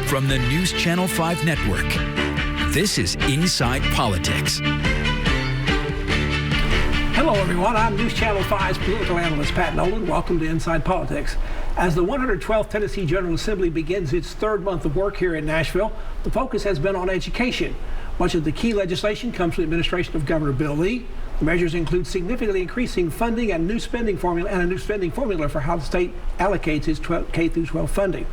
From the News Channel 5 Network, this is Inside Politics. Hello, everyone. I'm News Channel 5's political analyst, Pat Nolan. Welcome to Inside Politics. As the 112th Tennessee General Assembly begins its third month of work here in Nashville, the focus has been on education. Much of the key legislation comes from the administration of Governor Bill Lee. The measures include significantly increasing funding and a new spending formula for how the state allocates its K-12 funding.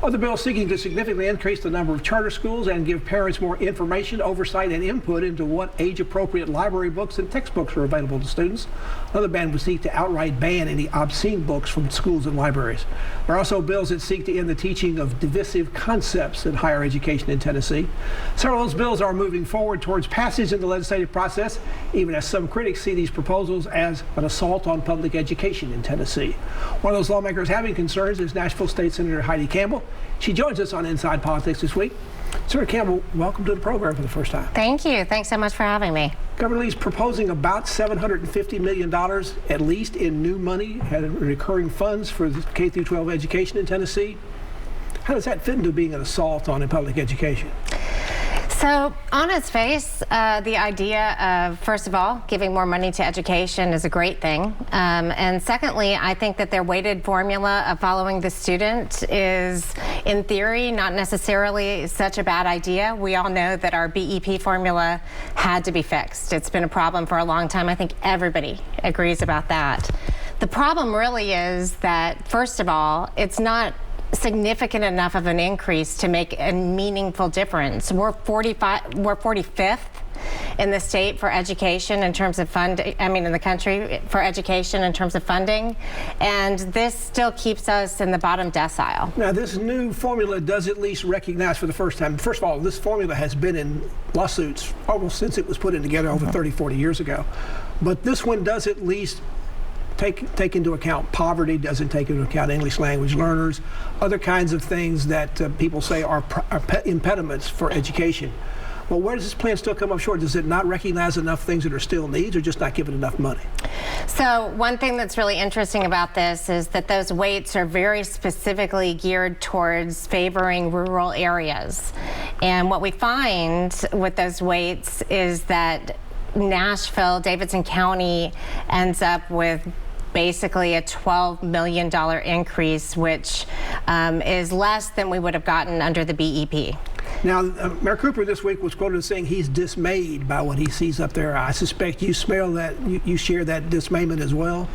Other bills seeking to significantly increase the number of charter schools and give parents more information, oversight, and input into what age-appropriate library books and textbooks are available to students. Another ban would seek to outright ban any obscene books from schools and libraries. There are also bills that seek to end the teaching of divisive concepts in higher education in Tennessee. Several of those bills are moving forward towards passage in the legislative process, even as some critics see these proposals as an assault on public education in Tennessee. One of those lawmakers having concerns is Nashville State Senator Heidi Campbell. She joins us on Inside Politics this week. Senator Campbell, welcome to the program for the first time. Thank you. Thanks so much for having me. Governor Lee's proposing about $750 million at least in new money and recurring funds for K-12 education in Tennessee. How does that fit into being an assault on public education? So on its face, the idea of, first of all, giving more money to education is a great thing. And secondly, I think that their weighted formula of following the student is, in theory, not necessarily such a bad idea. We all know that our BEP formula had to be fixed. It's been a problem for a long time. I think everybody agrees about that. The problem really is that, first of all, it's not significant enough of an increase to make a meaningful difference. We're 45th in the state for education in terms of funding, in the country for education in terms of funding, and this still keeps us in the bottom decile. Now, this new formula does at least recognize for the first time, first of all, this formula has been in lawsuits almost since it was put in together over 30, 40 years ago, but this one does at least take into account poverty, doesn't take into account English language learners, other kinds of things that people say are impediments for education. Well, where does this plan still come up short? Does it not recognize enough things that are still needs, or just not given enough money? So one thing that's really interesting about this is that those weights are very specifically geared towards favoring rural areas. And what we find with those weights is that Nashville, Davidson County ends up with basically a $12 million increase, which is less than we would have gotten under the BEP. Now, Mayor Cooper this week was quoted as saying he's dismayed by what he sees up there. I suspect you smell that, you share that dismayment as well?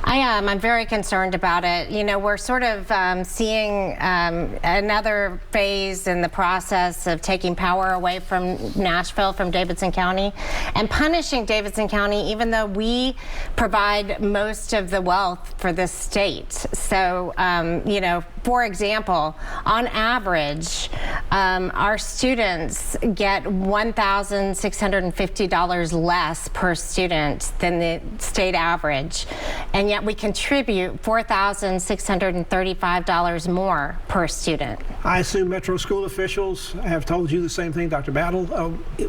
I am. I'm very concerned about it. You know, we're sort of seeing another phase in the process of taking power away from Nashville, from Davidson County, and punishing Davidson County, even though we provide most of the wealth for this state. So, you know, for example, on average, our students get $1,650 less per student than the state average, and yet we contribute $4,635 more per student. I assume Metro school officials have told you the same thing, Dr. Battle.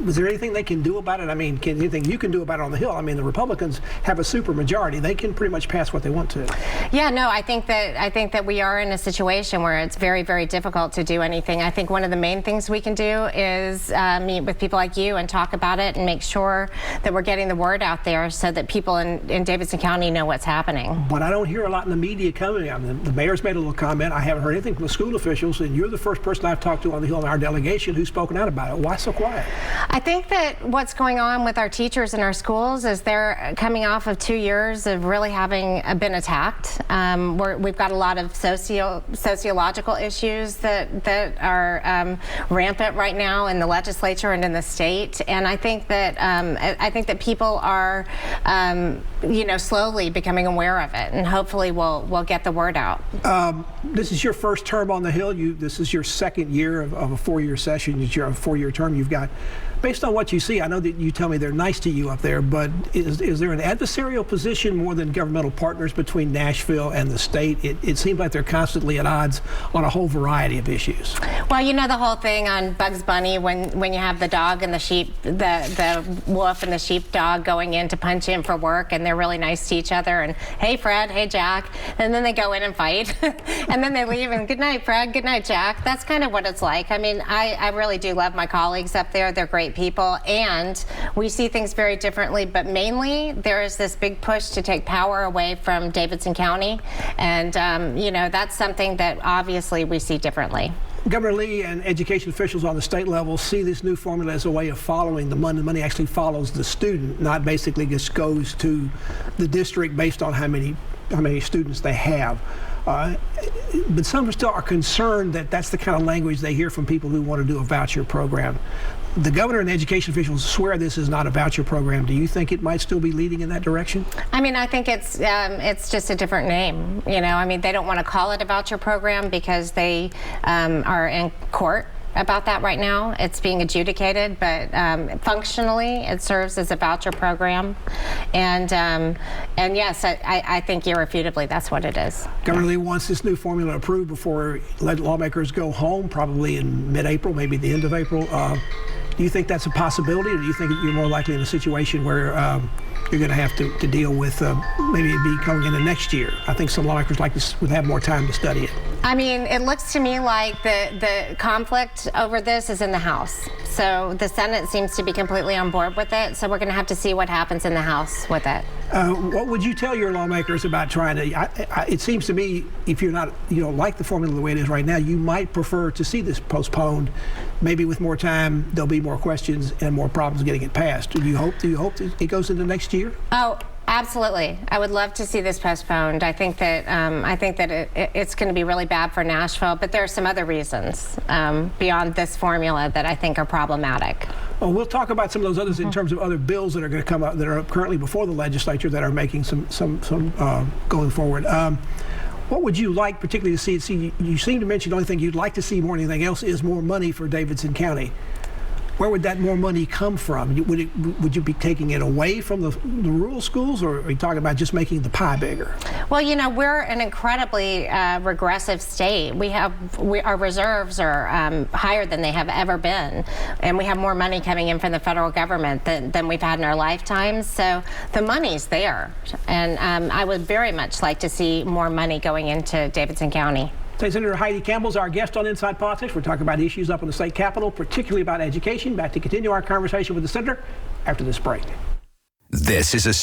Was there anything they can do about it? I mean, anything you can do about it on the Hill? I mean, the Republicans have a super majority. They can pretty much pass what they want to. Yeah, no, I think that we are in a situation where it's very, very difficult to do anything. I think one of the main things we can do is meet with people like you and talk about it and make sure that we're getting the word out there so that people in Davidson County know what's happening. But I don't hear a lot in the media coming. I mean, the mayor's made a little comment. I haven't heard anything from the school officials, and you're the first person I've talked to on the Hill in our delegation who's spoken out about it. Why so quiet? I think that what's going on with our teachers in our schools is they're coming off of 2 years of really having been attacked. We've got a lot of sociological issues that are rampant right now in the legislature and in the state, and I think that people are you know, slowly becoming aware of it, and hopefully we'll get the word out. This is your first term on the Hill. This is your second year of a 4-year session. It's your 4-year term you've got. Based on what you see, I know that you tell me they're nice to you up there, but is there an adversarial position more than governmental partners between Nashville and the state? It seems like they're constantly at odds on a whole variety of issues. Well, you know, the the whole thing on Bugs Bunny when you have the dog and the sheep, the wolf and the sheepdog going in to punch in for work, and they're really nice to each other, and hey Fred, hey Jack, and then they go in and fight, and then they leave and good night Fred, good night Jack. That's kind of what it's like. I mean, I really do love my colleagues up there. They're great people, and we see things very differently, but mainly there is this big push to take power away from Davidson County, and you know, that's something that obviously we see differently. Governor Lee and education officials on the state level see this new formula as a way of following the money. The money actually follows the student, not basically just goes to the district based on how many students they have. But some still are concerned that that's the kind of language they hear from people who want to do a voucher program. The governor and education officials swear this is not a voucher program. Do you think it might still be leading in that direction? I mean, I think it's just a different name. You know, I mean, they don't want to call it a voucher program because they are in court about that right now. It's being adjudicated, but functionally it serves as a voucher program, and yes, I think irrefutably that's what it is. Governor Lee wants this new formula approved before lawmakers go home, probably in mid-April, maybe the end of April. Do you think that's a possibility, or do you think you're more likely in a situation where you're going to have to deal with maybe it be coming into next year? I think some lawmakers like this would have more time to study it. I mean, it looks to me like the conflict over this is in the House. So the Senate seems to be completely on board with it. So we're going to have to see what happens in the House with it. What would you tell your lawmakers about trying to? It seems to me, if you don't like the formula the way it is right now, you might prefer to see this postponed. Maybe with more time, there'll be more questions and more problems getting it passed. Do you hope it goes into next year? Oh, absolutely. I would love to see this postponed. I think that it's going to be really bad for Nashville, but there are some other reasons beyond this formula that I think are problematic. Well, we'll talk about some of those others in terms of other bills that are going to come up that are currently before the legislature that are making some going forward. What would you like particularly to see? You seem to mention the only thing you'd like to see more than anything else is more money for Davidson County. Where would that more money come from? Would you be taking it away from the rural schools, or are you talking about just making the pie bigger? Well, you know, we're an incredibly regressive state. Our reserves are higher than they have ever been, and we have more money coming in from the federal government than we've had in our lifetimes. So the money's there, and I would very much like to see more money going into Davidson County. State Senator Heidi Campbell is our guest on Inside Politics. We're talking about issues up in the state capitol, particularly about education. Back to continue our conversation with the senator after this break. This is a